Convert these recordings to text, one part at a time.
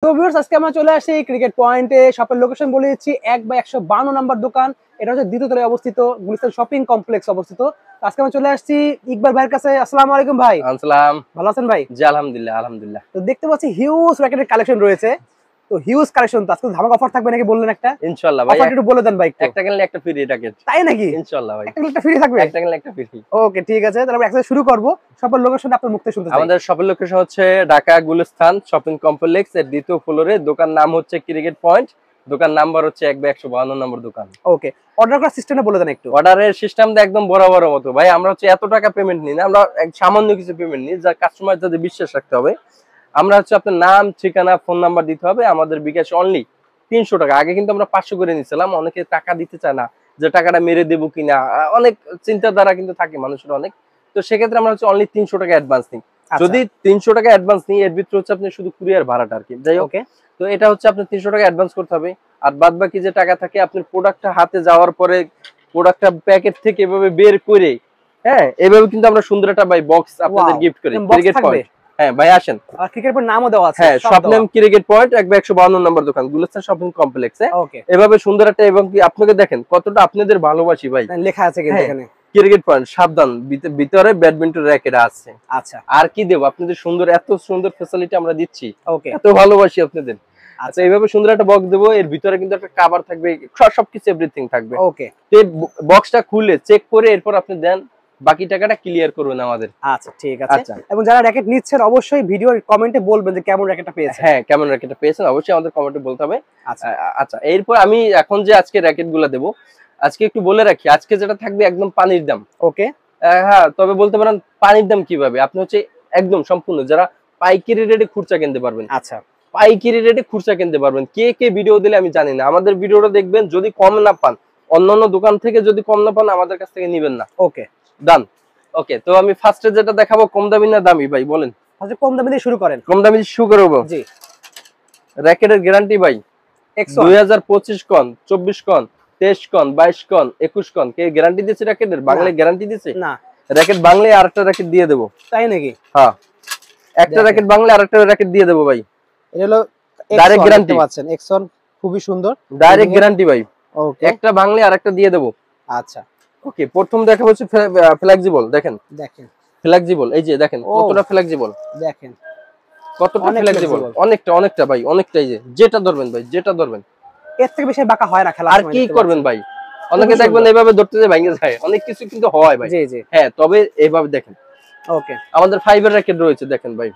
তো ভিউয়ার্স আজকে আমরা চলে আসি ক্রিকেট পয়েন্টে। শপের লোকেশন বলে দিচ্ছি 1/152 নম্বর দোকান। এটা হচ্ছে দ্বিতীয় তলায় অবস্থিত, গুলিস্তান শপিং কমপ্লেক্স অবস্থিত। আজকে আমরা চলে আসছি ইকবাল ভাইয়ের কাছে। আসসালামু আলাইকুম ভাই। আসসালাম। ভালো আছেন ভাই? জি আলহামদুলিল্লাহ আলহামদুলিল্লাহ। তো দেখতে পাচ্ছি হিউজ র্যাকেটের কালেকশন রয়েছে। তো হিউজ কালেকশন, তো আজকে ধামাকা অফার থাকবে নাকি বললেন একটা? ইনশাআল্লাহ ভাই, অফার একটু বলে দেন ভাই। একটা কিনলে একটা ফ্রি র্যাকেট। তাই নাকি? ইনশাআল্লাহ ভাই, একটা কিনলে একটা ফ্রি থাকবে। একটা কিনলে একটা ফ্রি। ওকে ঠিক আছে, তাহলে আমরা একসাথে শুরু করব। শপের লোকেশন আপনার মুখ থেকে শুনতে চাই। আমাদের শপের লোকেশন হচ্ছে ঢাকা গুলিস্তান শপিং কমপ্লেক্স এর দ্বিতীয় ফ্লোরে। দোকান নাম হচ্ছে ক্রিকেট পয়েন্ট। দোকান নাম্বার হচ্ছে 1/152 নম্বর দোকান। ওকে, অর্ডার করার সিস্টেমটা বলে দেন একটু। অর্ডারের সিস্টেমটা একদম বরাবর মতো ভাই। আমরা হচ্ছে এত টাকা পেমেন্ট নিই না, আমরা সামান্য কিছু পেমেন্ট নিই, যা কাস্টমার যাদের বিশ্বাস রাখতে হবে। আমরা হচ্ছে আপনার নাম, ঠিকানা, ফোন নাম্বার দিতে হবে। আমাদের বিকাশ অনলি 300 টাকা। আগে কিন্তু আমরা 500 করে নিছিলাম। অনেকে টাকা দিতে চায় না, যে টাকাটা মেরে দেবো কিনা, অনেক চিন্তাধারা কিন্তু থাকে মানুষের অনেক। তো সেক্ষেত্রে আমরা হচ্ছে অনলি 300 টাকা অ্যাডভান্স নিই। যদি 300 টাকা অ্যাডভান্স নিই, এর ভিতরে হচ্ছে আপনি শুধু কুরিয়ার ভাড়াটা আর কি, যাই হোক। তো এটা হচ্ছে আপনি 300 টাকা অ্যাডভান্স করতে হবে। আর বাদ বাকি যে টাকা থাকে আপনার প্রোডাক্টটা হাতে যাওয়ার পরে, প্রোডাক্টটা প্যাকেট থেকে এভাবে বের করে, হ্যাঁ এভাবে কিন্তু আমরা সুন্দর একটা ভাই বক্স আপনাদের গিফট করি। ক্রিকেট পয়েন্ট, হ্যাঁ ভাই আসেন। আর ক্রিকেট পয়েন্ট নামও দেওয়া আছে। হ্যাঁ, শপ নেম ক্রিকেট পয়েন্ট 1/152 নম্বর দোকান, গুলিস্তান শপিং কমপ্লেক্সে। ওকে, এভাবে সুন্দর একটা, এবং কি আপনাকে দেখেন কতটা আপনাদের ভালোবাসি ভাই। লেখা আছে কিন্তু এখানে ক্রিকেট পয়েন্ট, সাবধান ভিতরে ব্যাডমিন্টন র‍্যাকেট আছে। আচ্ছা, আর কি দেব আপনাদের? সুন্দর, এত সুন্দর ফ্যাসিলিটি আমরা দিচ্ছি। ওকে, এত ভালোবাসি আপনাদের। আচ্ছা এইভাবে সুন্দর একটা বক্স দেবো। এর ভিতরে কিন্তু একটা কভার থাকবে, সবকিছু এভরিথিং থাকবে। ওকে, এই বক্সটা খুলে চেক করে এরপর আপনি দেন, বাকি টাকাটা ক্লিয়ার করবেন আমাদের। আচ্ছা ঠিক আছে। এবং যারা র‍্যাকেট নিচ্ছেন অবশ্যই ভিডিওর কমেন্টে বলবেন যে কেমন র‍্যাকেটটা পেয়েছেন। হ্যাঁ, কেমন র‍্যাকেটটা পেয়েছেন অবশ্যই আমাদের কমেন্টে বলতে হবে। আচ্ছা আচ্ছা, এরপর আমি এখন যে আজকে র‍্যাকেটগুলো দেব, আজকে একটু বলে রাখি, আজকে যেটা থাকবে একদম পানির দাম। ওকে, হ্যাঁ, তবে বলতে পারেন পানির দাম কিভাবে, আপনি হচ্ছে একদম সম্পূর্ণ যারা পাইকারি রেটে খুচরা কিনতে পারবেন। আচ্ছা, পাইকারি রেটে খুচরা কিনতে পারবেন। কে কে ভিডিও দিলে আমি জানি না, আমাদের ভিডিওটা দেখবেন, যদি কম না পান, অন্যান্য দোকান থেকে যদি কম না পান, আমাদের কাছ থেকে নেবেন না। ওকে ডান। ওকে, তো আমি ফার্স্টে যেটা দেখাবো, কম দামি না দামি ভাই বলেন? আচ্ছা, কম দামে দিয়ে শুরু করেন। কম দামি শুরু করব। জি, র‍্যাকেটের গ্যারান্টি ভাই 2025 কন, 24 কন, 23 কন, 22 কন, 21 কন। কে গ্যারান্টি দিয়েছে র‍্যাকেটের? বাংলায় গ্যারান্টি দিয়েছে না, র‍্যাকেট বাংলায় আরেকটা র‍্যাকেট দিয়ে দেব। তাই নাকি? হ্যাঁ, একটা র‍্যাকেট বাংলায় আরেকটা র‍্যাকেট দিয়ে দেব ভাই। এটা হলো ডাইরেক্ট গ্যারান্টি পাচ্ছেন। এক্সন খুবই সুন্দর, ডাইরেক্ট গ্যারান্টি ভাই। ওকে, একটা বাংলায় আরেকটা দিয়ে দেব। আচ্ছা ওকে, প্রথম দেখা হচ্ছে ফ্লেক্সিবল। দেখেন ফ্লেক্সিবল, এই যে দেখেন কতটা ফ্লেক্সিবল, দেখেন কতটা ফ্লেক্সিবল, অনেকটা ভাই, অনেকটাই। যে যেটা ধরবেন ভাই, যেটা ধরবেন, এর থেকে বেশি বাঁকা হয় না খেলা। আর কি করবেন ভাই? অনেকে দেখবেন এইভাবে ধরতে যায় ভেঙে যায়, অনেক কিছু কিন্তু হয় ভাই। জি জি, হ্যাঁ, তবে এইভাবে দেখেন। ওকে, আমাদের ফাইবার র‍্যাকেট রয়েছে, দেখেন ভাই,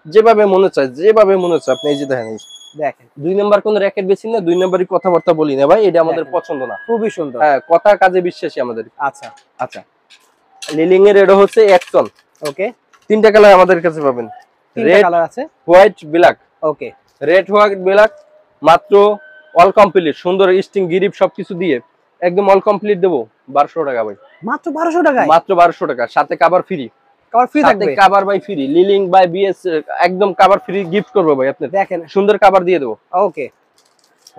যেভাবে মনে চায়, যেভাবে মনে চায় আপনি এই যে দেখেন। দেখেন 2 নাম্বার কোন র‍্যাকেট বেশি না, 2 নাম্বারই কথাবার্তা বলি না ভাই, এটা আমাদের পছন্দ না। খুবই সুন্দর। হ্যাঁ, কথা কাজে বিশ্বাসী আমাদের। আচ্ছা আচ্ছা, লিলিং এর এটা হচ্ছে অ্যাকশন। ওকে, 3টা কালার আমাদের কাছে পাবেন। তিনটা কালার আছে, হোয়াইট, ব্ল্যাক। ওকে, রেড, হোয়াইট, ব্ল্যাক। মাত্র অল কমপ্লিট, সুন্দর স্টিং গ্রিপ সবকিছু দিয়ে একদম অল কমপ্লিট দেবো 1200 টাকা ভাই। মাত্র 1200 টাকায়? মাত্র 1200 টাকা, সাথে কভার ফ্রি। কভার ফ্রি থাকবে? কভার বাই ফ্রি, লিলিং বাই বিএস একদম কভার ফ্রি গিফট করব ভাই আপনাদের। দেখেন সুন্দর কভার দিয়ে দেবো, ওকে,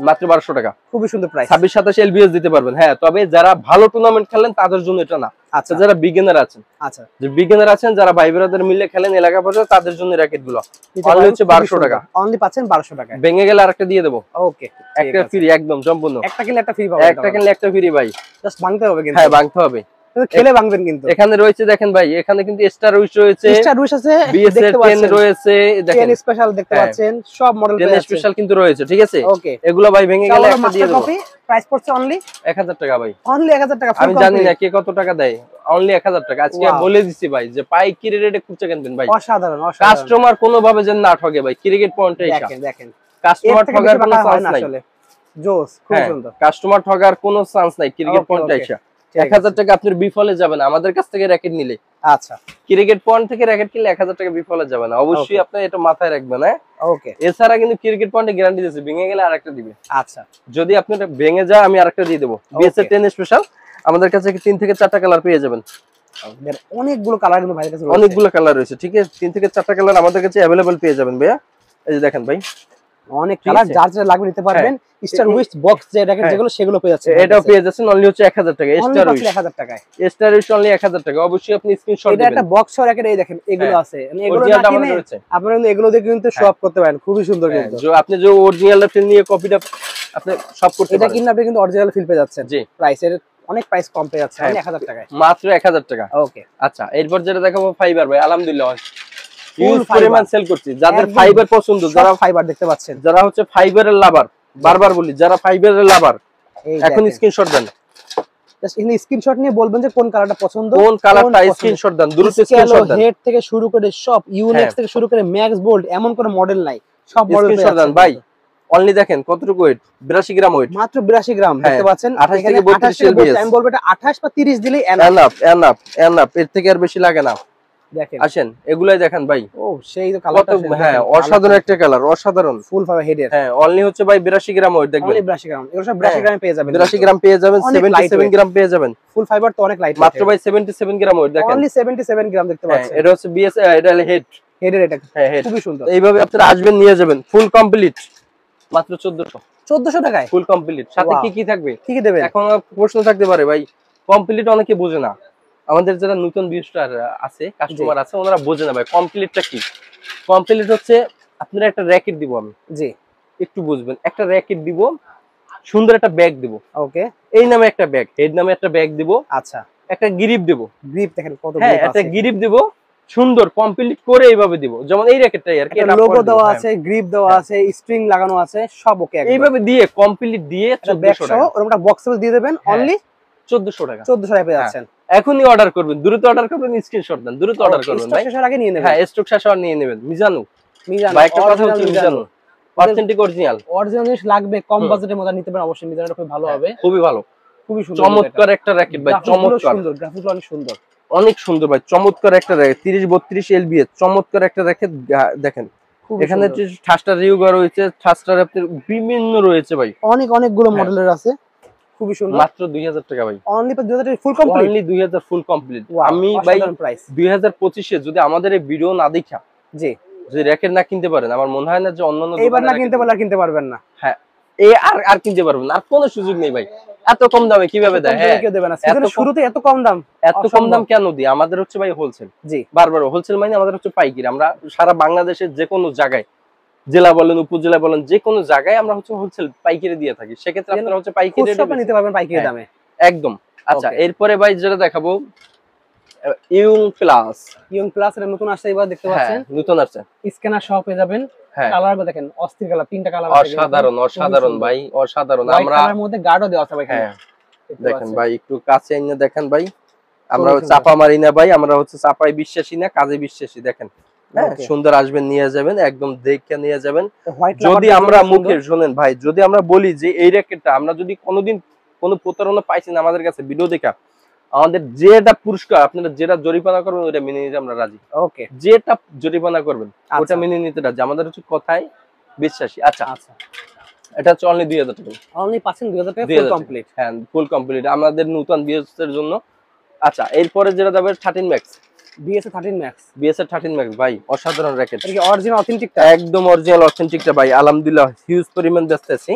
মাত্র 1200 টাকা। খুবই সুন্দর প্রাইস। 26-27 এলবিএস দিতে পারবেন। হ্যাঁ, তবে যারা ভালো টুর্নামেন্ট খেলেন তাদের জন্য এটা না। আচ্ছা, যারা বিগিনার আছেন, আচ্ছা, যে বিগিনার আছেন, যারা ভাই ব্রাদার মিলে খেলেন এলাকা পর্যন্ত, তাদের জন্য র‍্যাকেট গুলো অনলি হচ্ছে 1200 টাকা। অনলি পাচ্ছেন 1200 টাকায়। ভেঙে গেলে আরেকটা দিয়ে দেবো। ওকে, একটা ফ্রি, একদম সম্পূর্ণ। একটা কিনলে একটা ফ্রি পাবেন। একটা কিনলে একটা ফ্রি ভাই। জাস্ট ভাঙতে হবে কিন্তু। হ্যাঁ, ভাঙতে হবে, খেলে ভাঙবেন কিন্তু। এখানে রয়েছে দেখেন ভাই, এখানে কিন্তু স্টার উইশ রয়েছে, স্টার উইশ আছে, বিএসএর 10 রয়েছে, দেখেন 10 স্পেশাল দেখতে পাচ্ছেন, সব মডেল 10 স্পেশাল কিন্তু রয়েছে, ঠিক আছে? ওকে, এগুলো ভাই ভেঙে গেলে একটা দিয়ে দেব। প্রাইস পড়ছে অনলি 1000 টাকা ভাই। অনলি 1000 টাকা। আমি জানি না কে কত টাকা দেয়, অনলি 1000 টাকা। আজকে বলে দিছি ভাই যে পাইকারি রেটে খুচরা কিনবেন ভাই। অসাধারণ, কাস্টমার কোনো ভাবে যেন না ঠকে ভাই। ক্রিকেট পয়েন্টে এসে দেখেন কাস্টমার ঠকার কোনো চান্স নাই আসলে। জোস, খুব সুন্দর। কাস্টমার ঠকার কোনো চান্স নাই ক্রিকেট পয়েন্টে এসে। 1000 টাকা আপনার বিফলে যাবে না আমাদের কাছ থেকে র‍্যাকেট নিলে। আচ্ছা, ক্রিকেট পয়েন্ট থেকে র‍্যাকেট কিনলে 1000 টাকা বিফলে যাবে না, অবশ্যই আপনি এটা মাথায় রাখবেন। হ্যাঁ, ওকে। এছাড়া কিন্তু ক্রিকেট পয়েন্টে গ্যারান্টি দিয়েছে, ভেঙে গেলে আরেকটা দিবে। আচ্ছা, যদি আপনি ভেঙে যায় আমি আরেকটা দিয়ে দেব। বিএসএ 10 স্পেশাল আমাদের কাছে 3 থেকে 4টা কালার পেয়ে যাবেন। অনেকগুলো কালার কিন্তু ভাইয়ের কাছে রয়েছে, অনেকগুলো কালার রয়েছে, ঠিক আছে? 3 থেকে 4টা কালার আমাদের কাছে अवेलेबल পেয়ে যাবেন ভাইয়া। এই যে দেখেন ভাই, অনেক ঠিক কালার, আছে? যার যেটা লাগবে নিতে পারবেন। স্টার উইচ বক্স যে র্যাকেট হ্যাঁ। যেগুলো সেগুলো পেয়ে যাচ্ছে, এটাও পেয়ে যাচ্ছেন অনলি হচ্ছে 1000 টাকা স্টার উইচ। 1000 টাকায়। স্টার উইচ অনলি 1000 টাকা। অবশ্যই আপনি স্ক্রিনশট এটা দিবেন। একটা বক্স র্যাকেট, এই দেখেন এগুলো হ্যাঁ, আছে, মানে এগুলো না অরিজিনালটা কিনে আমাদের রয়েছে। আপনারা কিন্তু এগুলো দিয়ে কিন্তু শো হ্যাঁ। আপ করতে পারেন, খুবই সুন্দর হ্যাঁ, কিন্তু। আপনি যে অরিজিনালটা ফিল নিয়ে কপিটা আপনি সব করতে এটা পারেন। কিনলে আপনি কিন্তু অরিজিনাল ফিল পেয়ে যাচ্ছেন। জি। প্রাইসের অনেক প্রাইস কম পেয়ে যাচ্ছেন, হ্যাঁ। 1000 টাকায়। মাত্র 1000 টাকা। ওকে, আচ্ছা, এরপর যেটা দেখাবো ফাইবার ভাই, আলহামদুলিল্লাহ ফুল হিউজ পরিমাণ সেল করছি। যাদের ফাইবার পছন্দ, যারা ফাইবার দেখতে পাচ্ছেন, যারা হচ্ছে ফাইবারের লাভার, বারবার বলি যারা ফাইবারের লাভার এই এখন দেখেন। স্ক্রিনশট দেন, জাস্ট এখানে স্ক্রিনশট নিয়ে বলবেন যে কোন কালারটা পছন্দ, কোন কালারটা স্ক্রিনশট দেন, দ্রুত স্ক্রিনশট দেন। হেড থেকে শুরু করে সব ইউনেক্স থেকে শুরু করে ম্যাক্স বোল্ড, এমন কোন মডেল নাই, সব মডেল স্ক্রিনশট দেন ভাই। অনলি দেখেন কতটুকু ওয়েট, 82 গ্রাম ওয়েট, মাত্র 82 গ্রাম দেখতে পাচ্ছেন। 28 থেকে 32 28 থেকে LBS। আমি বলবো এটা 28 বা 30 দিলেই এনাফ এনাফ এনাফ, এর থেকে আর বেশি লাগে না। দেখেন, আসেন এগুলাই দেখেন ভাই, ও সেই তো কত কালারটা, হ্যাঁ অসাধারণ একটা কালার, অসাধারণ। ফুল ফাইবার হেডের, হ্যাঁ, অনলি হচ্ছে ভাই 82 গ্রাম ওয়েট দেখবেন। অনলি 82 গ্রাম, এগুলো সব 82 গ্রামে পেয়ে যাবেন। 82 গ্রাম পেয়ে যাবেন, অনেক 77 গ্রাম পেয়ে যাবেন। ফুল ফাইবার তো অনেক লাইট, মাত্র ভাই 77 গ্রাম ওয়েট দেখেন। অনলি 77 গ্রাম দেখতে হ্যাঁ, পাচ্ছেন। এটা হচ্ছে বিএস, এটা হলো হেড। হেডের এটা হ্যাঁ, হেড। খুবই সুন্দর। এইভাবে আপনারা আসবেন নিয়ে যাবেন ফুল কমপ্লিট মাত্র 1400। 1400 টাকায় ফুল কমপ্লিট সাথে Wow. কি কি থাকবে? কি কি দেবেন? এখন প্রশ্ন থাকতে পারে ভাই, কমপ্লিট অনেকে বোঝে না। আমাদের যারা নতুন ভিউয়ার আছে, কাস্টমার আছে, ওনারা বোঝে না ভাই কমপ্লিটটা কি। কমপ্লিট হচ্ছে আপনারা একটা র‍্যাকেট দিব, আমি জি, একটু বুঝবেন, একটা র‍্যাকেট দিব, সুন্দর একটা ব্যাগ দিব, ওকে, এই নামে একটা ব্যাগ, হেড নামে একটা ব্যাগ দিব, আচ্ছা। একটা গ্রিপ দিব। গ্রিপ দেখেন কত হ্যাঁ, গ্রিপ একটা আছে, গ্রিপ দিব, সুন্দর কমপ্লিট করে এইভাবে দিব, যেমন এই র‍্যাকেটটাই আর কি। একটা লোগো দেওয়া আছে, গ্রিপ দেওয়া আছে, স্ট্রিং লাগানো আছে, সব ওকে একদম। এইভাবে দিয়ে কমপ্লিট দিয়ে একটা ব্যাগ 1400 সহ টাকা, ওরকম একটা বক্স দিয়ে দিবেন, অনলি 1400 টাকা। 1400 টাকায় পেয়ে যাচ্ছেন। এখনই অর্ডার করবেন, দ্রুত অর্ডার করবেন, স্ক্রিনশট দেন, দ্রুত অর্ডার করবেন ভাই। স্টক শেষের আগে নিয়ে নেবেন। হ্যাঁ, স্টক শেষ হওয়ার নিয়ে নেবেন। মিজানু মিজান ভাই, একটা কথা হচ্ছে মিজানু অথেন্টিক অরিজিনাল। অরিজিনাল জিনিস লাগবে, কম বাজেটের মধ্যে নিতে পারেন, অবশ্যই মিজানটা খুব ভালো হবে, খুবই ভালো, খুবই সুন্দর, চমৎকার একটা র‍্যাকেট ভাই, চমৎকার, সুন্দর, গ্রাফিক্সগুলো অনেক সুন্দর, অনেক সুন্দর ভাই, চমৎকার একটা র‍্যাকেট, 30-32 LBS, চমৎকার একটা র‍্যাকেট দেখেন। এখানে যে ঠাসটা রিউগা রয়েছে, ঠাসটার আপনার বিভিন্ন রয়েছে ভাই, অনেকগুলো মডেলের আছে, খুবই সুন্দর। মাত্র 2000 টাকা ভাই, অনলি 2000 টাকা full complete, only 2000 full complete. আমি ভাই 2025 এ যদি আমাদের এই ভিডিও না দেখা, জি, যদি র‍্যাকেট না কিনতে পারেন, আমার মনে হয় না যে অন্যান্য এইবার না কিনতে পারলে আর কিনতে পারবেন না। হ্যাঁ, এই আর কিনতে পারবেন না, আর কোনো সুযোগ নেই ভাই। এত কম দামে কিভাবে দেয়? হ্যাঁ, কেউ দেবে না, সিজনের শুরুতে এত কম দাম, এত কম দাম কেন দিই? আমাদের হচ্ছে ভাই হোলসেল। জি, বারবার হোলসেল মানে আমাদের হচ্ছে পাইকারি। আমরা সারা বাংলাদেশের যে কোনো জায়গায়, জেলা বলেন, উপজেলা বলেন, যে কোনো জায়গায় আমরা হচ্ছে হোলসেল পাইকারি দিয়ে থাকি। সেক্ষেত্রে আপনারা হচ্ছে পাইকারি রেটে নিতে পারবেন পাইকারি দামে একদম। আচ্ছা, এরপরে ভাই যেটা দেখাবো ইয়ং প্লাস এর নতুন আসছে, এবার দেখতে পাচ্ছেন নতুন আছে, স্ক্যানার সহ পেয়ে যাবেন। হ্যাঁ, কালার দেখেন, অস্থির কালার, তিনটা কালার আছে, অসাধারণ ভাই, অসাধারণ। আমরা কালার মধ্যে গার্ডও দেওয়া আছে ভাই, হ্যাঁ দেখেন ভাই, একটু কাছে এনে দেখেন ভাই, আমরা চাপা মারি না ভাই, আমরা হচ্ছে চাপায় বিশ্বাসী না, কাজে বিশ্বাসী। দেখেন, হ্যাঁ, সুন্দর আসবেন, নিয়ে যাবেন, একদম দেখে নিয়ে যাবেন। যদি আমরা মুখে শোনেন ভাই, যদি আমরা বলি যে এই র‍্যাকেটটা আমরা যদি কোনোদিন কোনো প্রতারণা পাইছি না আমাদের কাছে ভিডিও দেখা, আমাদের যেটা পুরস্কার, আপনারা যেটা জরিমানা করবেন ওটা মেনে নিতে আমরা রাজি। ওকে, যেটা জরিমানা করবেন ওটা মেনে নিতে রাজি, আমাদের হচ্ছে কথায় বিশ্বাসী। আচ্ছা, এটা হচ্ছে অনলি 2000 টাকা, অনলি পাচ্ছেন 2000 টাকা ফুল কমপ্লিট। হ্যাঁ, ফুল কমপ্লিট আমাদের নতুন বিএসএর জন্য। আচ্ছা, এরপরে যেটা যাবে 13 ম্যাক্স, বিএসএ 13 ম্যাক্স, বিএসএর 13 ম্যাক্স ভাই, অসাধারণ র‍্যাকেট, এটা কি অরিজিনাল অথেন্টিকটা? একদম অরিজিনাল অথেন্টিকটা ভাই, আলহামদুলিল্লাহ হিউজ পরিমাণ দেখতেছি।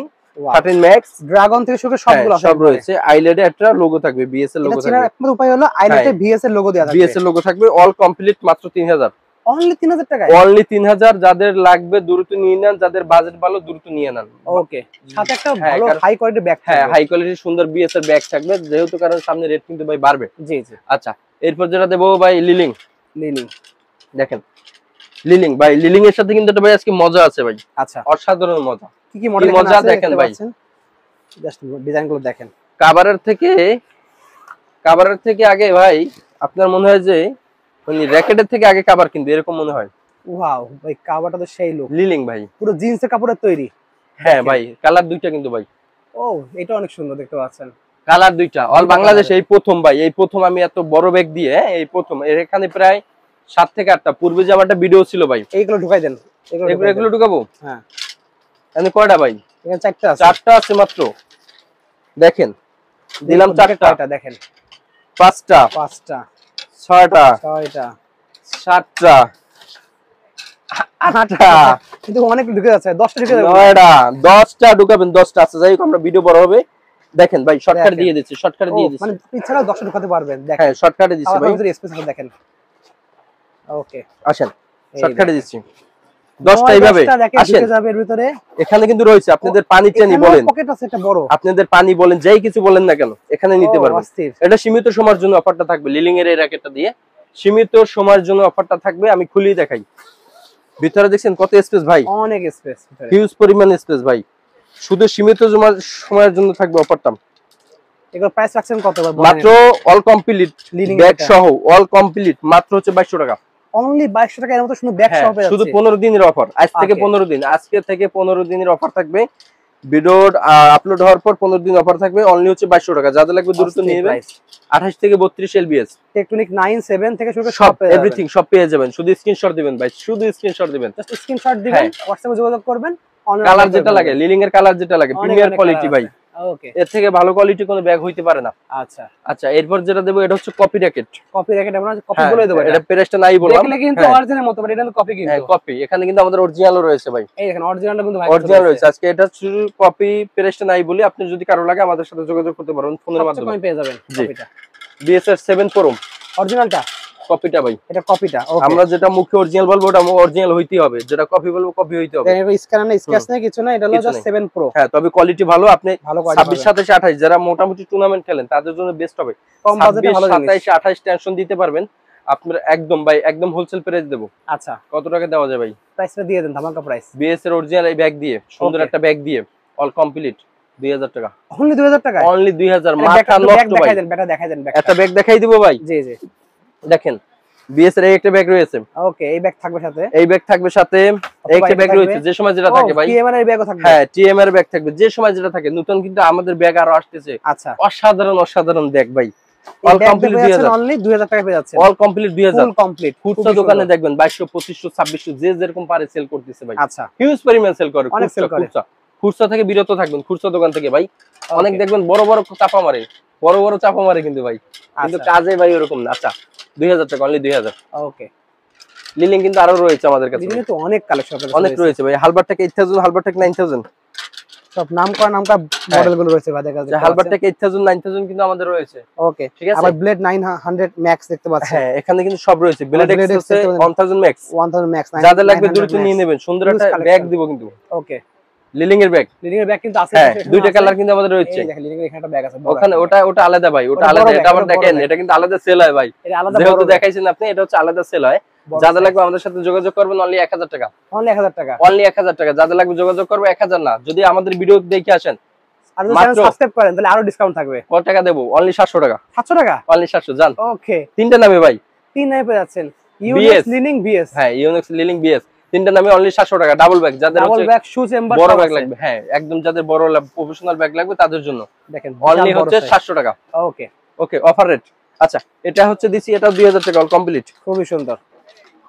13 ম্যাক্স ড্রাগন থেকে শুরু করে সবগুলো সব রয়েছে। আইলেটে একটা লোগো থাকবে, বিএস এর লোগো থাকবে। এটা একমাত্র উপায় হলো আইলেটে বিএস এর লোগো দেওয়া থাকবে, বিএস এর লোগো থাকবে। অল কমপ্লিট মাত্র 3000, অনলি 3000 টাকায়, অনলি 3000। যাদের লাগবে দ্রুত নিয়ে নেন, যাদের বাজেট ভালো দ্রুত নিয়ে নেন। ওকে, সাথে একটা ভালো হাই কোয়ালিটির ব্যাগ থাকবে, হ্যাঁ, হাই কোয়ালিটির সুন্দর বিএস এর ব্যাগ থাকবে, যেহেতু কারণ সামনে রেট কিন্তু ভাই বাড়বে। জি জি। আচ্ছা, এরপর যেটা দেবো ভাই লিলিং। দেখেন লিলিং ভাই, লিলিং এর সাথে কিন্তু একটা ভাই আজকে মজা আছে ভাই। আচ্ছা, অসাধারণ মজা। কি মডেল মজা দেখেন ভাই, জাস্ট ডিজাইনগুলো দেখেন। কাভারের থেকে আগে ভাই আপনার মনে হয় যে মানে র‍্যাকেটের থেকে আগে কাভার, কিন্তু এরকম মনে হয়। ওয়াও ভাই, কাভারটা তো সেই লুক, লিলিং ভাই, পুরো জিন্সের কাপড়ের তৈরি। হ্যাঁ ভাই, কালার দুইটা কিন্তু ভাই। ও, এটা অনেক সুন্দর দেখতে পাচ্ছেন, কালার দুইটা। অল বাংলাদেশ এই প্রথম ভাই, এই প্রথম আমি এত বড় ব্যাগ দিয়ে, এই প্রথম। এখানে প্রায় 7 থেকে 8টা, পূর্বে যে আমার একটা ভিডিও ছিল ভাই, এইগুলো ঢুকাই দেন, এগুলো ঢুকাবো। হ্যাঁ, এখানে কয়টা ভাই? এখানে 4টা আছে, 4টা আছে মাত্র। দেখেন, দিলাম 4টা, দেখেন 5টা, 6টা, 7টা, 8টা, 8টা কিন্তু অনেক ঢুকে যাচ্ছে, 10টা ঢুকে যাবে। 10টা ঢুকাবেন, 10টা আছে। যাই হোক আমরা ভিডিও বড় হবে, দেখেন ভাই শর্টকাট দিয়ে দিচ্ছি, শর্টকাট দিয়ে দিচ্ছি, মানে ইচ্ছাও 10টা ঢুকাতে পারবেন। দেখেন হ্যাঁ শর্টকাটে দিচ্ছি ভাই, আমাদের স্পেস আছে দেখেন। ওকে আসেন শর্টকাটে দিচ্ছি 10টা এইভাবে আসেন। ঢুকে যাবে এর ভিতরে। এখানে কিন্তু রয়েছে আপনাদের পানি চানি বলেন, পকেট আছে একটা বড়, আপনাদের পানি বলেন, যাই কিছু বলেন না কেন এখানে নিতে পারবেন। অস্থির। এটা সীমিত সময়ের জন্য অফারটা থাকবে, লিলিং এর এই র্যাকেটটা দিয়ে সীমিত সময়ের জন্য অফারটা থাকবে। আমি খুলেই দেখাই, ভিতরে দেখছেন কত স্পেস ভাই, অনেক স্পেস, হিউজ পরিমাণ স্পেস ভাই। শুধু সীমিত সময়ের জন্য থাকবে অফারটা। এগুলো প্রাইস রাখছেন কত? মাত্র অল কমপ্লিট ব্যাগ সহ, অল কমপ্লিট মাত্র হচ্ছে 2200 টাকা। অনলি 2200 টাকা, এর মতো শুধু ব্যাগ সহ পেয়ে যাচ্ছে। শুধু 15 দিনের অফার, আজ থেকে 15 দিন, আজকে থেকে 15 দিনের অফার থাকবে। ভিডিও আপলোড হওয়ার পর 15 দিন অফার থাকবে। অনলি হচ্ছে 2200 টাকা। যাদের লাগবে দ্রুত নিয়ে নেবেন। 28 থেকে 32 এলবিএস টেকটনিক 97 থেকে শুরু করে সব এভরিথিং সব পেয়ে যাবেন। শুধু স্ক্রিনশট দিবেন ভাই, শুধু স্ক্রিনশট দিবেন, জাস্ট স্ক্রিনশট দিবেন, হোয়াটসঅ্যাপে যোগাযোগ করবেন। কালার যেটা লাগে, লিলিং এর কালার যেটা লাগে, প্রিমিয়ার কোয়ালিটি ভাই। ওকে, এর থেকে ভালো কোয়ালিটি কোনো ব্যাগ হইতে পারে না। আচ্ছা আচ্ছা, এরপর যেটা দেব এটা হচ্ছে কপি র্যাকেট। কপি র্যাকেট আমরা কপি বলে দেব। এটা প্রেসটা নাই বললাম, দেখলে কিন্তু অরিজিনাল মতো, বাট এটা কপি কিন্তু। হ্যাঁ কপি। এখানে কিন্তু আমাদের অরিজিনালও রয়েছে ভাই, এই দেখেন অরিজিনালটা কিন্তু ভাই অরিজিনাল রয়েছে। আজকে এটা শুধু কপি, প্রেসটা নাই বলি। আপনি যদি কারো লাগে আমাদের সাথে যোগাযোগ করতে পারবেন ফোনের মাধ্যমে, কপি পেয়ে যাবেন। কপিটা বিএসআর 7 প্রো অরিজিনালটা, কপিটা ভাই। এটা কপিটা। ওকে, আমরা যেটা মুখে অরিজিনাল বলবো ওটা অরিজিনাল হইতেই হবে, যেটা কপি বলবো কপি হইতে হবে। এর স্ক্যানার না স্ক্র্যাচ না কিছু না, এটা হলো জাস্ট 7 প্রো। হ্যাঁ, তবে কোয়ালিটি ভালো। আপনি ভালো কোয়ালিটি 26 27 28 যারা মোটামুটি টুর্নামেন্ট খেলেন তাদের জন্য বেস্ট হবে। কম বাজেটে ভালো জিনিস। 27 28 টেনশন দিতে পারবেন আপনারা একদম ভাই, একদম হোলসেল প্রাইস দেব। আচ্ছা, কত টাকা দেওয়া যায় ভাই? প্রাইসটা দিয়ে দেন, ধামাকা প্রাইস। বিএস এর অরিজিনাল এই ব্যাগ দিয়ে, সুন্দর একটা ব্যাগ দিয়ে, অল কমপ্লিট 2000 টাকা। অনলি 2000 টাকা, অনলি 2000। মাথা নষ্ট ভাই। দেখাই দেন, ব্যাটা দেখাই দেন। একটা ব্যাগ দেখাই দিব ভাই। জি জি, দেখেন বিএস এর একটা ব্যাগ রয়েছে। ওকে, এই ব্যাগ থাকবে সাথে, এই ব্যাগ থাকবে সাথে, একটা ব্যাগ রয়েছে যে সময় যেটা থাকে ভাই। টিএমআর এর ব্যাগও থাকবে। হ্যাঁ, টিএমআর ব্যাগ থাকবে যে সময় যেটা থাকে। নতুন কিন্তু আমাদের ব্যাগ আরো আসতেছে। আচ্ছা, অসাধারণ অসাধারণ ব্যাগ ভাই। অল কমপ্লিট 2000, অনলি 2000 টাকা পেয়ে যাচ্ছে। All complete 2000, full complete. খুচরা দোকানে দেখবেন 2200 2500 2600 যে যেরকম পারে সেল করতেছে ভাই। আচ্ছা, হিউজ পরিমাণ সেল করে, অনেক সেল করে। খুচরা থেকে বিরত থাকবেন, খুচরা দোকান থেকে ভাই। অনেক দেখবেন বড় বড় চাপা মারে, বড় বড় চাপা মারে কিন্তু ভাই, কিন্তু কাজে ভাই এরকম না। আচ্ছা 2000 টাকা, অনলি 2000। ওকে, লিলিং কিন্তু আরো রয়েছে আমাদের কাছে, লিলিং তো অনেক কালেকশন অনেক রয়েছে ভাই। হালবার থেকে 8000, হালবার থেকে 9000, সব নাম করা মডেল গুলো রয়েছে ভাই। দেখা যাচ্ছে হালবার থেকে 8000 9000 কিন্তু আমাদের রয়েছে। ওকে, ঠিক আছে। আবার ব্লেড 900 ম্যাক্স দেখতে পাচ্ছেন। হ্যাঁ, এখানে কিন্তু সব রয়েছে। ব্লেড এক্স আছে 1000 ম্যাক্স, 1000 ম্যাক্স। যাদের লাগবে দ্রুত নিয়ে নেবেন। সুন্দর একটা ব্যাগ দিব কিন্তু। ওকে, লিলিং এর ব্যাগ, লিলিং এর ব্যাগ কিন্তু আছে। হ্যাঁ, দুইটা কালার কিন্তু আমাদের রয়েছে। এই দেখেন লিলিং এর এখানে একটা ব্যাগ আছে ওখানে, ওটা আলাদা ভাই, ওটা আলাদা। এটা আবার দেখেন, এটা কিন্তু আলাদা সেল হয় ভাই। এটা আলাদা যেহেতু দেখাইছেন আপনি, এটা হচ্ছে আলাদা সেল হয়। যাদের লাগবে আমাদের সাথে যোগাযোগ করবেন। অনলি 1000 টাকা, অনলি 1000 টাকা, অনলি 1000 টাকা। যাদের লাগবে যোগাযোগ করবে। 1000 না, যদি আমাদের ভিডিও দেখে আসেন আর যদি চ্যানেল সাবস্ক্রাইব করেন তাহলে আরো ডিসকাউন্ট থাকবে। কত টাকা দেব? অনলি 700 টাকা। 700 টাকা, অনলি 700। জান ওকে, তিনটা নামে ভাই, তিন নামে পেয়ে যাচ্ছেন। ইউনিক্স, লিলিং, বিএস। হ্যাঁ, ইউনিক্স, লিলিং, বিএস, তিনটা নামে অনলি 700 টাকা। ডাবল ব্যাগ, যাদের ডাবল ব্যাগ, শু চেম্বার, বড় ব্যাগ লাগবে, হ্যাঁ একদম যাদের বড় প্রফেশনাল ব্যাগ লাগবে তাদের জন্য দেখেন অনলি হচ্ছে 700 টাকা। ওকে, ওকে, অফার রেট। আচ্ছা, এটা হচ্ছে দিছি, এটা 2000 টাকা, অল কমপ্লিট। খুবই সুন্দর,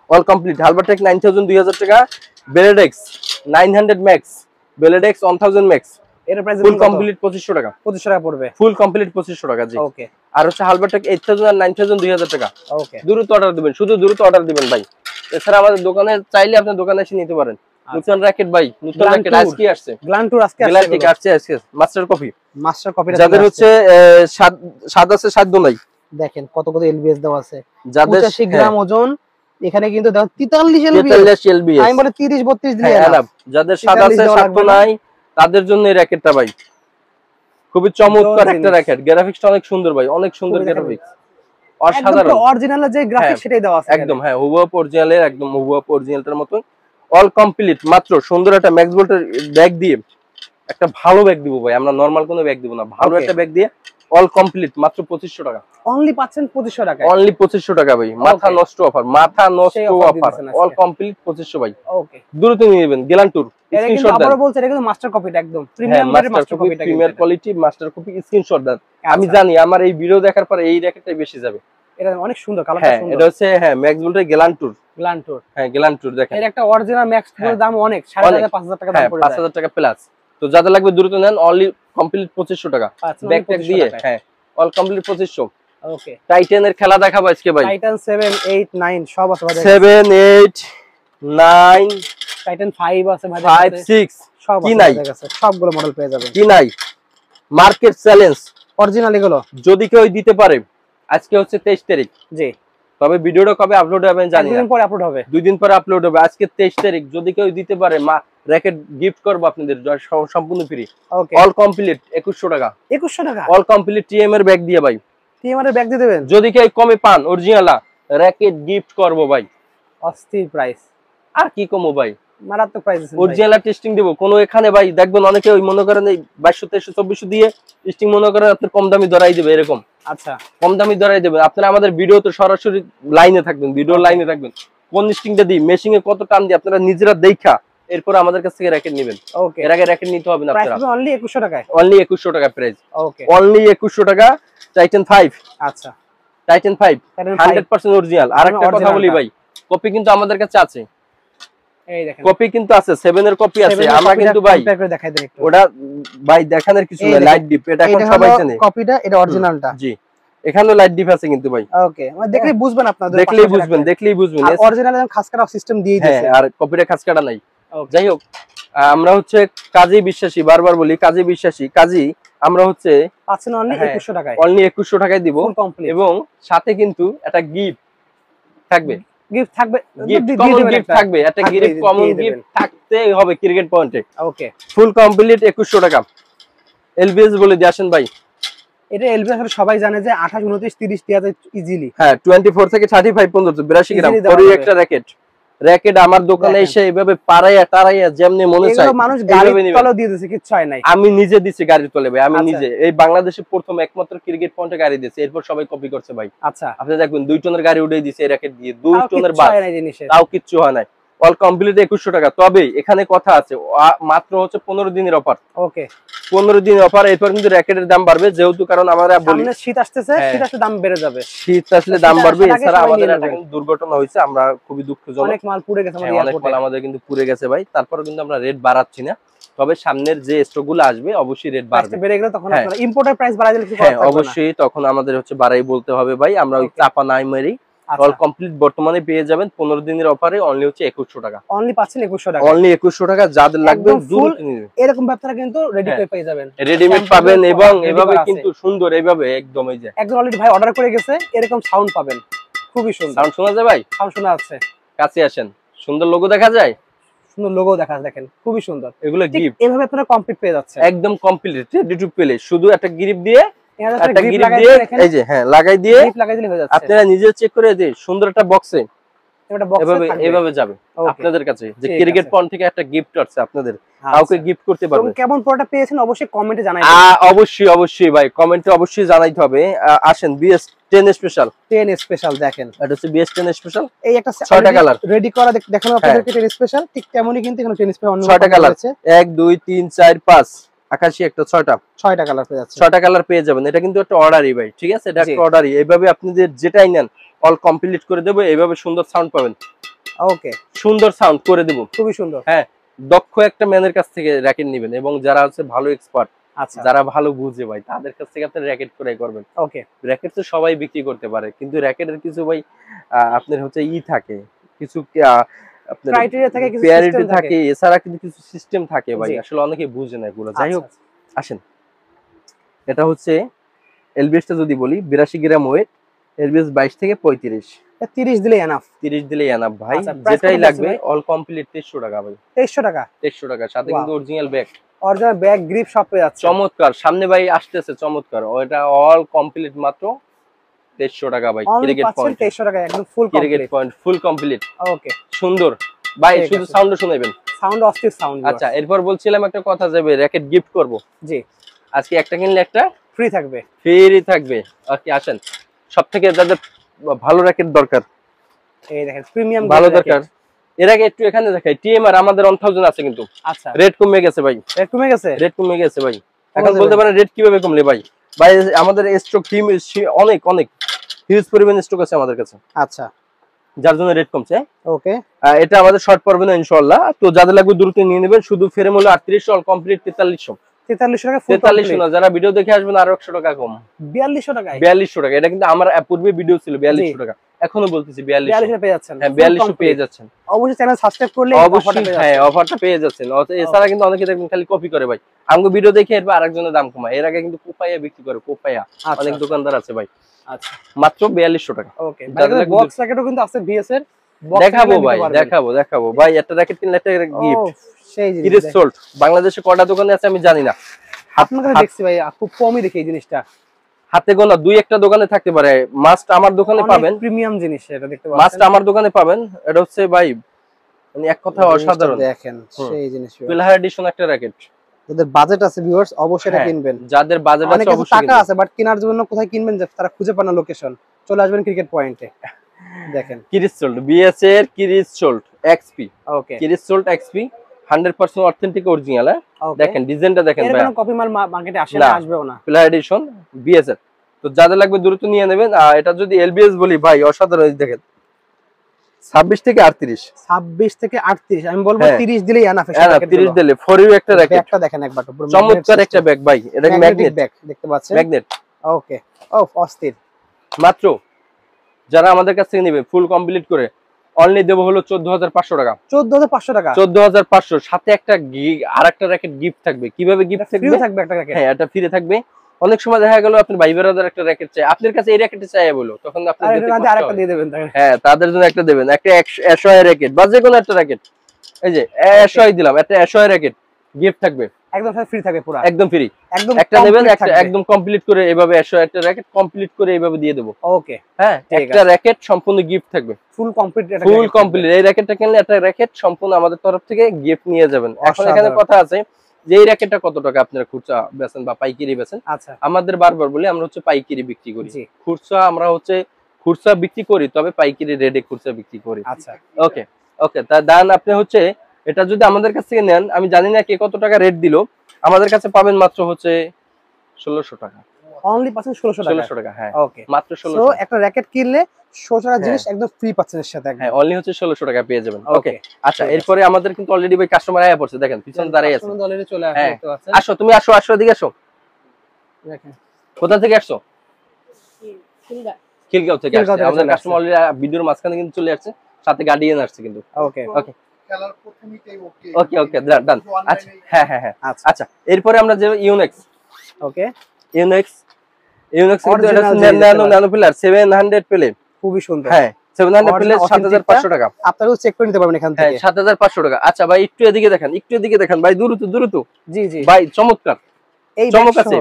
অল কমপ্লিট। হালবারটেক 9000 2000 টাকা। বেলেডেক্স 900 ম্যাক্স, বেলেডেক্স 1000 ম্যাক্স, এর প্রাইস ফুল কমপ্লিট 2500 টাকা। 2500 টাকা পড়বে, ফুল কমপ্লিট 2500 টাকা। জি, ওকে। আর হচ্ছে হালবারটেক 8000 আর 9000 2000 টাকা। ওকে, দ্রুত অর্ডার দিবেন, শুধু দ্রুত অর্ডার দিবেন ভাই। এছাড়া আমাদের দোকানে চাইলে আপনি দোকানে এসে নিতে পারেন। নতুন র্যাকেট ভাই, নতুন র্যাকেট আজকে আসছে। গ্ল্যান্টুর আজকে আসছে মাস্টার কপি। মাস্টার কপি যাদের হচ্ছে স্বাদ আছে, সাধ্য নাই। দেখেন কত কত এলবিএস দেওয়া আছে। যাদের 85 গ্রাম ওজন, এখানে কিন্তু দেখো 43 এলবিএস। আমি বলে 30 32 দিলে এনাফ। যাদের স্বাদ আছে, সাধ্য নাই, তাদের জন্য এই র্যাকেটটা ভাই খুবই চমৎকার একটা র্যাকেট। গ্রাফিক্সটা অনেক সুন্দর ভাই, অনেক সুন্দর গ্রাফিক্স, অসাধারণ। অরিজিনাল যে গ্রাফিক্স সেটাই দেওয়া আছে একদম। হ্যাঁ, হুবহু অরিজিনালের, একদম হুবহু অরিজিনালটার মতো। অল কমপ্লিট মাত্র সুন্দর একটা ম্যাক্স ভোল্টের ব্যাগ দিয়ে, একটা ভালো ব্যাগ দিব ভাই। আমরা নরমাল কোনো ব্যাগ দিব না, ভালো একটা ব্যাগ দিয়ে অল কমপ্লিট মাত্র 2500 টাকা। অনলি পাচ্ছেন 2500 টাকা, অনলি 2500 টাকা ভাই। মাথা নষ্ট অফার, মাথা নষ্ট অফার। অল কমপ্লিট 2500 ভাই। ওকে, দ্রুত নিয়ে নেবেন। গেলান্টুর স্ক্রিনশট দেন। আবারো বলছে এটা কিন্তু মাস্টার কপিটা, একদম প্রিমিয়াম মাস্টার কপিটা, premier quality master copy. Screenshot দেন। আমি জানি আমার এই ভিডিও দেখার পরে এই র্যাকেটটাই বেশি যাবে। এটা অনেক সুন্দর, কালারটা সুন্দর। এটা হচ্ছে হ্যাঁ ম্যাক্স ভোল্টের গেলান্টুর। হ্যাঁ, গেলান্টুর দেখেন। এর একটা অরিজিনাল ম্যাক্স এর দাম অনেক, 4500 5000 টাকা দাম পড়ে যায়। 5000 টাকা প্লাস। তো যাদের লাগবে দ্রুত নেন। অনলি কমপ্লিট 2500 টাকা। ব্যাগ ট্যাগ দিয়ে, হ্যাঁ অল কমপ্লিট 2500। ওকে, টাইটানের খেলা দেখাবো আজকে ভাই। টাইটান 7 8 9 সব আছে ভাই। 7 8 9 টাইটান 5 আছে ভাই, 5 6 সব কি আছে নাই? আমাদের কাছে, সবগুলো মডেল পেয়ে যাবেন। কি নাই? মার্কেট চ্যালেঞ্জ অরিজিনাল এগুলো। যদি কেউ দিতে পারে, আজকে হচ্ছে 23 তারিখ, জি, তবে ভিডিওটা কবে আপলোড হবে জানি না, একদিন পরে আপলোড হবে। 2 দিন পরে আপলোড হবে। আজকে 23 তারিখ, যদি কেউ দিতে পারে র‍্যাকেট গিফট করব আপনাদের, সম্পূর্ণ ফ্রি, ওকে, অল কমপ্লিট 2100 টাকা, 2100 টাকা অল কমপ্লিট টিএম এর ব্যাগ দিয়ে ভাই। টিএমআর এর ব্যাগ দিয়ে দেবেন? যদি কেউ কমে পান অরিজিনাল র‍্যাকেট গিফট করব ভাই। অস্থির প্রাইস, আর কি কমো ভাই, মারাত্মক প্রাইস আছে ভাই। অরিজিনাল টেস্টিং দেব কোনো, এখানে ভাই দেখবেন অনেকে ওই মনে করেন এই 2200 2300 2400 দিয়ে টেস্টিং মনে করেন আপনার কম দামি ধরাই দেবে, এরকম আচ্ছা, কম দামি ধরাই দেবে। আপনারা আমাদের ভিডিও তো সরাসরি লাইনে থাকবেন, ভিডিও লাইনে থাকবেন, কোন টেস্টিংটা দিই, মেশিং এ কত টান দিই আপনারা নিজেরা দেখা এরপর আমাদের কাছ থেকে র‍্যাকেট নেবেন। ওকে, এর আগে র‍্যাকেট নিতে হবে না প্রাইস আপনারা। হবে অনলি 2100 টাকায়। অনলি 2100 টাকা প্রাইস, ওকে, অনলি 2100 টাকা। টাইটান 5, আচ্ছা, টাইটান 5 টাইটান 100% অরিজিনাল। আর একটা কথা বলি original ভাই, কপি কিন্তু আমাদের কাছে আছে, এই দেখেন কপি কিন্তু আছে, 7 এর কপি আছে। 7 এর আমরা কপিটা কিন্তু ভাই কম্পেয়ার করে দেখাই দেন একটু। ওটা ভাই দেখানোর কিছু এই না, দেখেন, লাইট ডিপ, এটা এখন এইটা সবাই হলো জানে। কপিটা, এটা অরিজিনালটা। জি, এখানেও লাইট ডিপ আছে কিন্তু ভাই, ওকে, মানে দেখলেই বুঝবেন আপনারা, দেখলেই বুঝবেন, দেখলেই বুঝবেন। আর অরিজিনাল এর খাস কাটা সিস্টেম দিয়ে হ্যাঁ, দিয়েছে। আর কপিটা খাস কাটা নাই। ওকে, যাই হোক, আমরা হচ্ছে কাজী বিশ্বাসী, বারবার বলি কাজী বিশ্বাসী, কাজী আমরা হচ্ছে পাচ্ছেন অনলি হ্যাঁ, 2100 টাকায়, অনলি 2100 টাকায় দিব। Full complete. এবং সাথে কিন্তু একটা গিফট থাকবে, গিফট থাকবে, গিফট দিয়ে কমন দিবেন গিফট একটা। থাকবে, একটা থাকবে, গিফট কমন দিয়ে দিবেন। গিফট থাকতেই হবে ক্রিকেট পয়েন্টে। ওকে, ফুল কমপ্লিট 2100 টাকা। এলবিএস বলে দিয়ে আসেন ভাই। এটা এলবি আসলে সবাই জানে যে 28 29 30 দেওয়া যায় ইজিলি। হ্যাঁ, 24 থেকে 35 পর্যন্ত 82 গ্রাম Easily দেওয়া পরে যাবে। একটা র‍্যাকেট। র‍্যাকেট আমার দোকানে দেখেন। এসে এইভাবে পাড়াইয়া টারাইয়া যেমনি মনে চায় এগুলো মানুষ এইভাবে গাড়ির নিবেন। তলেও দিয়ে দিয়েছে, কিচ্ছু হয় নাই। আমি নিজে দিছি গাড়ির তলে ভাই, আমি আচ্ছা। নিজে এই বাংলাদেশে প্রথম একমাত্র ক্রিকেট পয়েন্টে গাড়ি দিয়েছে, এরপর সবাই কপি করছে ভাই। আচ্ছা, আপনি দেখবেন 2 টনের গাড়ি উঠে দিয়েছে এই র‍্যাকেট দিয়ে, 2 তাও টনের কিচ্ছু বাস, হয় নাই জিনিসের। তাও কিচ্ছু হয় নাই। অল কমপ্লিট 2100 টাকা। তবে এখানে কথা আছে, মাত্র হচ্ছে 15 দিনের অফার, ওকে, 15 দিনের অফার। এরপর কিন্তু র‍্যাকেটের দাম বাড়বে, যেহেতু কারণ আমরা বলি সামনে শীত আসতেছে, হ্যাঁ। শীত আসলে দাম বেড়ে যাবে। শীত আসলে শীত দাম বাড়বে। আসার আগে এছাড়া সবাই আমাদের নিয়ে একটা নেবেন। কিন্তু দুর্ঘটনা হয়েছে, আমরা খুবই দুঃখজনক, অনেক মাল পুড়ে গেছে আমাদের অনেক মাল এয়ারপোর্টে। আমাদের কিন্তু পুড়ে গেছে ভাই। তারপরে কিন্তু আমরা রেট বাড়াচ্ছি না, তবে সামনের যে স্টক গুলো আসবে অবশ্যই রেট বাড়বে। প্রাইসটা বেড়ে গেলে তখন হ্যাঁ। আপনারা ইম্পোর্টের প্রাইস বাড়াই দিলে কিছু হ্যাঁ, করার থাকবে না। অবশ্যই তখন আমাদের হচ্ছে বাড়াই বলতে হবে ভাই, আমরা ওই Okay. চাপা নাই মারি। আচ্ছা, অল কমপ্লিট বর্তমানে পেয়ে যাবেন 15 দিনের অফারে অনলি হচ্ছে 2100 টাকা। অনলি পাচ্ছেন 2100 টাকা। অনলি 2100 টাকা, যাদের লাগবে একদম full দ্রুত নিন। এরকম আপনারা কিন্তু রেডি হ্যাঁ। করে পেয়ে যাবেন। রেডিমেড Sample পাবেন গুলো এবং ready এভাবে করা আছে। কিন্তু সুন্দর, এইভাবে একদম এই যে একজন অলরেডি ভাই অর্ডার করে গেছে, এরকম সাউন্ড পাবেন, খুবই সুন্দর সাউন্ড শোনা যায় ভাই। সাউন্ড শোনা যাচ্ছে। কাছে আসেন, সুন্দর লোগো দেখা যায়, সুন্দর লোগো দেখা যাচ্ছে, দেখেন খুবই সুন্দর। এগুলো ঠিক গিফট এভাবে আপনারা কমপ্লিট পেয়ে যাচ্ছে। একদম কমপ্লিট রেডি টু প্লে। শুধু একটা গ্রিপ দিয়ে, এখানে একটা গ্রিপ গ্রিপ লাগাই দিয়ে দিলে, এখানে এই যে হ্যাঁ লাগাই দিয়ে গ্রিপ লাগাই দিলে হয়ে যাচ্ছে। আপনারা নিজে চেক করে দিয়ে সুন্দর একটা বক্সে এটা বক্সে এভাবে থাকবে। এভাবে যাবে Okay. আপনাদের কাছে, যে ঠিক ক্রিকেট আছে। পয়েন্ট থেকে একটা গিফট আসছে আপনাদের, আচ্ছা। কাউকে গিফট করতে এবং পারবে। কেমন প্রোডাক্ট পেয়েছেন অবশ্যই কমেন্টে জানাইবেন। অবশ্যই অবশ্যই ভাই, কমেন্টে অবশ্যই জানাইতে হবে। আসেন বিএস 10 স্পেশাল, 10 স্পেশাল দেখেন, এটা হচ্ছে বিএস 10 স্পেশাল, এই একটা 6টা কালার রেডি করা দেখানো আপনাদেরকে 10 স্পেশাল, ঠিক তেমনই কিন্তু এখানে 10 স্পেশাল অন্য 6টা কালার, আছে। 1 2 3 4 5 আকাশি একটা 6টা 6টা কালার পেয়ে যাচ্ছে। 6টা কালার পেয়ে যাবেন। এটা কিন্তু একটা অর্ডারই ভাই, ঠিক আছে, এটা জি। একটা অর্ডারই। এইভাবে আপনাদের যেটাই নেন অল কমপ্লিট করে দেবো, এইভাবে সুন্দর সাউন্ড পাবেন, ওকে, সুন্দর সাউন্ড করে দেবো। খুবই সুন্দর। হ্যাঁ, দক্ষ একটা ম্যানের কাছ থেকে র‍্যাকেট নেবেন, এবং যারা হচ্ছে ভালো এক্সপার্ট, আচ্ছা, যারা ভালো বুঝে ভাই, তাদের কাছ থেকে আপনি র‍্যাকেট ক্রয় করবেন। ওকে, র‍্যাকেট তো সবাই বিক্রি করতে পারে, কিন্তু র‍্যাকেটের কিছু ভাই আপনার হচ্ছে থাকে, কিছু আপনার ক্রাইটেরিয়া থাকে, কিছু প্রায়োরিটি সিস্টেম থাকে। থাকে, এছাড়া কিন্তু কিছু সিস্টেম থাকে ভাই, জি। আসলে অনেকে বুঝে না এগুলো। যাই আচ্ছা, হোক, আসেন, এটা হচ্ছে এলবিএসটা যদি বলি 82 গ্রাম ওয়েট, এলবিএস 22 থেকে 35, 30 দিলে এনাফ। 30 দিলেই এনাফ ভাই। আচ্ছা, price যেটাই কত লাগবে ভাই? অল কমপ্লিট 2300 টাকা ভাই, 2300 টাকা 2300 টাকা, সাথে Wow. কিন্তু original bag, original bag grip সব পেয়ে যাচ্ছে। চমৎকার। সামনে ভাই আসতেছে চমৎকার, ওটা অল কমপ্লিট মাত্র 2300 টাকা ভাই। অনলি ক্রিকেট পাচ্ছেন পয়েন্ট, 2300 টাকা একদম full cricket complete. Point full complete, okay, সুন্দর ভাই। ঠিক শুধু আছে। সাউন্ডও শুনাইবেন। সাউন্ড অস্থির সাউন্ড। আচ্ছা, এরপর বলছিলাম একটা কথা, যাবে র‍্যাকেট গিফট করব, জি, আজকে একটা কিনলে একটা ফ্রি থাকবে। ফ্রি থাকবে। ওকে, আসেন, সবথেকে যাদের ভালো র‍্যাকেট দরকার, এই দেখেন প্রিমিয়াম ভালো দরকার, এর আগে একটু এখানে দেখাই, টিএমআর আমাদের 1000 আছে কিন্তু আচ্ছা, রেট কমে গেছে ভাই, রেট কমে গেছে। রেট কমে গেছে ভাই। এখন কমে বলতে যাবে। পারেন রেট কিভাবে কমলে ভাই? ভাই আমাদের স্টক টিম অনেক অনেক হিউজ পরিমাণ স্টক আছে আমাদের কাছে, আচ্ছা, যার জন্য রেট কমছে। ওকে, এটা আমাদের শর্ট পড়বে না ইনশাআল্লাহ, তো যাদের লাগবে দ্রুত নিয়ে নেবেন। শুধু ফ্রেম হলো 3800, অল কমপ্লিট 4300। 4300 টাকা ফুল 4300 না, যারা ভিডিও দেখে আসবেন আরো 100 টাকা কম, 4200 টাকায়। 4200 টাকা। এটা কিন্তু আমার পূর্বে ভিডিও ছিল 4200 টাকা, এখনো বলতেছি 4200 পেয়ে যাচ্ছেন। হ্যাঁ 4200 পেয়ে যাচ্ছেন। অবশ্যই চ্যানেল সাবস্ক্রাইব করলে অবশ্যই হ্যাঁ অফারটা পেয়ে যাচ্ছেন। এছাড়া কিন্তু অনেকে দেখবেন খালি কপি করে ভাই, আমগো ভিডিও দেখে এরপর আরেকজনের দাম কমায়। এর আগে কিন্তু কোপাইয়া বিক্রি করে, কোপাইয়া অনেক দোকানদার আছে ভাই। আচ্ছা মাত্র 4200 টাকা। ওকে ভাই, বক্স র্যাকেটও কিন্তু আছে ভিএস এর। দেখাবো ভাই, দেখাবো ভাই। একটা র্যাকেট কিনলে একটা গিফট। সেই জিনিস কিরিস সোল্ড বাংলাদেশে কয়টা দোকানে আছে আমি জানি না, আপনার কাছে দেখছি ভাই, খুব কমই দেখি এই জিনিসটা। হাতে গোনা দুই একটা দোকানে থাকতে পারে। মাস্ট আমার দোকানে পাবেন, প্রিমিয়াম জিনিস এটা দেখতে পাচ্ছেন। মাস্ট আমার দোকানে পাবেন। এটা হচ্ছে ভাই মানে এক কথা অসাধারণ। দেখেন সেই জিনিস, পিলহার এডিশন একটা র্যাকেট। যাদের বাজেট আছে ভিউয়ার্স অবশ্যই এটা কিনবেন। যাদের বাজেট আছে অবশ্যই টাকা আছে বাট কেনার জন্য কোথায় কিনবেন তারা খুঁজে পান না লোকেশন, চলে আসবেন ক্রিকেট পয়েন্টে। দেখেন কিরিস সোল্ড, বিএস এর কিরিস সোল্ড এক্সপি। ওকে কিরিস সোল্ড এক্সপি 100% অথেন্টিক অরিজিনাল। দেখেন ডিজাইনটা দেখেন ভাই, এর কপি মাল মার্কেটে আসে না, আসবেও না। পিলহার এডিশন বিএস এর। তো যাদের লাগবে দ্রুত নিয়ে নেবেন। আর এটা যদি এলবিএস বলি ভাই অসাধারণ। দেখেন 26 থেকে 38, 26 থেকে 38, আমি বলবো 30 দিলেই এনাফ। 30 দিলে ফর ইউ একটা র্যাকেট। ব্যাগটা দেখেন একবার, চমৎকার একটা ব্যাগ ভাই। এটা ম্যাগনেট ব্যাগ দেখতে পাচ্ছেন, ম্যাগনেট। ওকে ও অস্থির। মাত্র যারা আমাদের কাছ থেকে নেবে ফুল কমপ্লিট করে অনলি দেব হলো 14500 টাকা। 14500 টাকা, 14500 সাথে একটা আরেকটা র্যাকেট গিফট থাকবে। কিভাবে গিফট থাকবে? থাকবে একটা র্যাকেট। হ্যাঁ এটা ফ্রি থাকবে। অনেক সময় দেখা গেল আপনার ভাই ব্রাদার একটা র্যাকেট চাই, আপনার কাছে এই র্যাকেটটা চাই বলো, তখন আপনি আরেকটা দিয়ে দেবেন। হ্যাঁ তাদের জন্য একটা দেবেন, একটা অ্যাশয় র্যাকেট বা যে কোনো একটা র্যাকেট। এই যে অ্যাশয় দিলাম, একটা অ্যাশয় র্যাকেট গিফট থাকবে, একদম ফ্রি থাকবে, পুরো একদম ফ্রি। একদম একটা নেবেন, একটা একদম কমপ্লিট করে এভাবে অ্যাশয় একটা র্যাকেট কমপ্লিট করে এইভাবে দিয়ে দেব। ওকে হ্যাঁ একটা র্যাকেট সম্পূর্ণ গিফট থাকবে, ফুল কমপ্লিট। Full complete. এই র্যাকেটটা কিনলে একটা র্যাকেট সম্পূর্ণ আমাদের তরফ থেকে গিফট নিয়ে যাবেন। এখন এখানে কথা আছে যে এই র্যাকেটটা কত টাকা আপনারা খুচরা বেচেন বা পাইকারি বেচেন। আচ্ছা আমাদের বারবার বলি আমরা হচ্ছে পাইকারি বিক্রি করি, খুচরা আমরা হচ্ছে খুচরা বিক্রি করি, তবে পাইকারি রেটে খুচরা বিক্রি করি। আচ্ছা ওকে ওকে। তা দান আপনি হচ্ছে এটা যদি আমাদের কাছ থেকে নেন, আমি জানি না কে কত টাকা রেট দিল, আমাদের কাছে পাবেন মাত্র হচ্ছে 1600 টাকা। অনলি পাচ্ছেন 1600 টাকা। হ্যাঁ ওকে মাত্র 1600। সো একটা র‍্যাকেট কিনলে 1600 টাকা জিনিস একদম ফ্রি পাচ্ছেন এর সাথে। হ্যাঁ অনলি হচ্ছে 1600 টাকা পেয়ে যাবেন। ওকে আচ্ছা এরপরে আমাদের কিন্তু অলরেডি ভাই কাস্টমার আয়া পড়ছে, দেখেন পিছনে দাঁড়িয়ে আছে। কাস্টমার অলরেডি চলে আসছে, দেখতে পাচ্ছেন। আসো তুমি আসো, আসো এদিকে আসো। দেখেন কোথা থেকে আসছো? খিলগাঁও থেকে আসছে। খিলগাঁও আমাদের কাস্টমার অলরেডি ভিডিওর মাঝখানে কিন্তু চলে আসছে, সাথে গার্ডিয়ান আসছে কিন্তু। ওকে ওকে ওকে ওকে ডান। আচ্ছা হ্যাঁ হ্যাঁ হ্যাঁ আচ্ছা এরপরে আমরা যে ইউনেক্স। ওকে ইউনেক্স কিন্তু এটা ন্যানো পিলার 700 প্লে, খুবই সুন্দর। হ্যাঁ 700 প্লে 7500 টাকা। আপনারাও চেক করে নিতে পারবেন এখান থেকে। 7500 টাকা। আচ্ছা ভাই একটু এদিকে দেখেন, একটু এদিকে দেখেন ভাই, দ্রুত দ্রুত। জি জি ভাই চমৎকার, এই চমক আছে।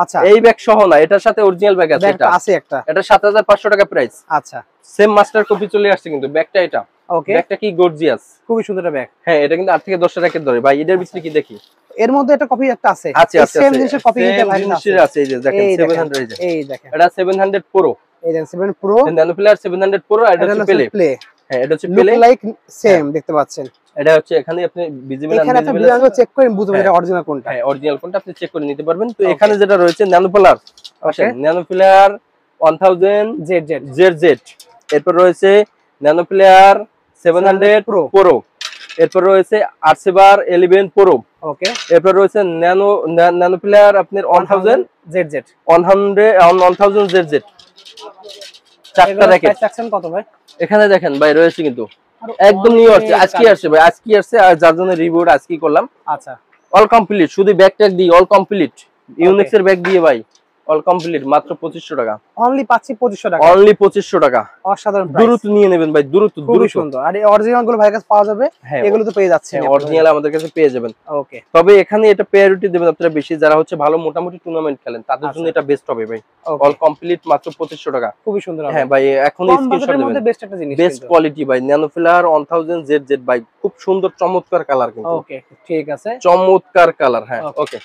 আচ্ছা এই ব্যাগ সহ না, এটার সাথে অরিজিনাল ব্যাগ আছে। এটা আছে একটা, এটা 7500 টাকা প্রাইস। আচ্ছা সেম মাস্টার কপি চলে আসছে কিন্তু ব্যাগটা এটা। ওকে ব্যাগটা কি গর্জিয়াস, খুবই সুন্দর ব্যাগ। হ্যাঁ এটা কিন্তু 8 থেকে 10 টাকা ধরে ভাই। এটার ভিতরে কি দেখি এর মধ্যে একটা কপি একটা আছে, সেম জিনিসের কপি নিতে ভাই আছে। এই যে দেখেন 700, এই দেখেন এটা 700 প্রো, এই দেখেন 700 প্রো ন্যানো পিলার 700 প্রো। এটা হচ্ছে প্লে, হ্যাঁ এটা হচ্ছে প্লে, লাইক সেম দেখতে পাচ্ছেন। এটা হচ্ছে এখানে আপনি ভিজিবল এখানে আপনি ভিজিবল চেক করে বুঝবেন এটা অরিজিনাল কোনটা। হ্যাঁ অরিজিনাল কোনটা আপনি চেক করে নিতে পারবেন। তো এখানে যেটা রয়েছে ন্যানো পিলার, ওকে ন্যানো পিলার 1000 জেড। এরপর রয়েছে ন্যানো পিলার 700 প্রো। এরপর রয়েছে আরসেভার 11 প্রো। ওকে এরপর রয়েছে ন্যানো পিলার আপনার 1000 জেড। চারটা র্যাকেট কত ভাই? এখানে দেখেন ভাই রয়েছে কিন্তু একদম নিউ আসছে, আজকে আসছে ভাই, আজকে আসছে। আর যার জন্য রিভিউটা আজকে করলাম। আচ্ছা অল কমপ্লিট, শুধু ব্যাগ ট্যাগ দিয়ে অল কমপ্লিট। ইউনিক্স এর ব্যাগ দিয়ে ভাই অল কমপ্লিট মাত্র 2500 টাকা। অনলি পাচ্ছি 2500 টাকা, অনলি 2500 টাকা। অসাধারণ প্রাইস, দ্রুত নিয়ে নেবেন ভাই, দ্রুত খুবই সুন্দর। আর এই অরিজিনাল গুলো ভাইয়ের কাছে পাওয়া যাবে, এগুলো তো পেয়ে যাচ্ছে। অরিজিনাল আমাদের কাছে পেয়ে যাবেন। ওকে তবে এখানে এটা প্রায়োরিটি দেবেন আপনারা বেশি, যারা হচ্ছে ভালো মোটামুটি টুর্নামেন্ট খেলেন তাদের জন্য এটা বেস্ট হবে ভাই। অল কমপ্লিট মাত্র 2500 টাকা, খুবই সুন্দর। হ্যাঁ ভাই এখন স্ক্রিনশট দিবেন। বেস্ট একটা জিনিস, বেস্ট কোয়ালিটি ভাই, ন্যানো পিলার 1000 জেড ভাই, খুব সুন্দর চমৎকার কালার কিন্তু। ওকে ঠিক আছে, চমৎকার কালার। হ্যাঁ ওকে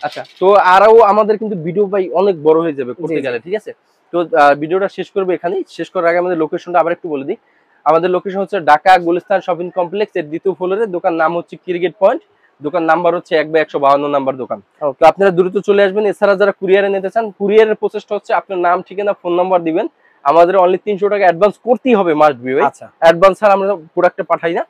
আচ্ছা। তো আরো আমাদের কিন্তু ভিডিও ভাই অনেক বড় হয়ে যাবে করতে গেলে, ঠিক আছে? তো ভিডিওটা শেষ করবো এখানেই। শেষ করার আগে আমাদের লোকেশনটা আবার একটু বলে দিই। আমাদের লোকেশন হচ্ছে ঢাকা গুলিস্তান শপিং কমপ্লেক্স এর দ্বিতীয় ফ্লোরে। দোকান নাম হচ্ছে ক্রিকেট পয়েন্ট। দোকান নাম্বার হচ্ছে 1/152 নাম্বার দোকান। তো আপনারা দ্রুত চলে আসবেন। এছাড়া যারা কুরিয়ারে নিতে চান, কুরিয়ারের প্রসেসটা হচ্ছে আপনার নাম, ঠিকানা, ফোন নাম্বার দিবেন। আমাদের অনলি 300 টাকা অ্যাডভান্স করতেই হবে, মাস্ট বি ভাই। অ্যাডভান্স ছাড়া আমরা প্রোডাক্টটা পাঠাই না,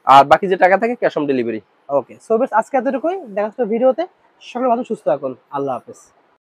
আর বাকি যে টাকা থাকে cash on delivery. Okay so বেশ, আজকে এতটুকুই। দেখা হচ্ছে ভিডিওতে। সকলে ভালো সুস্থ থাকুন। আল্লাহ হাফেজ।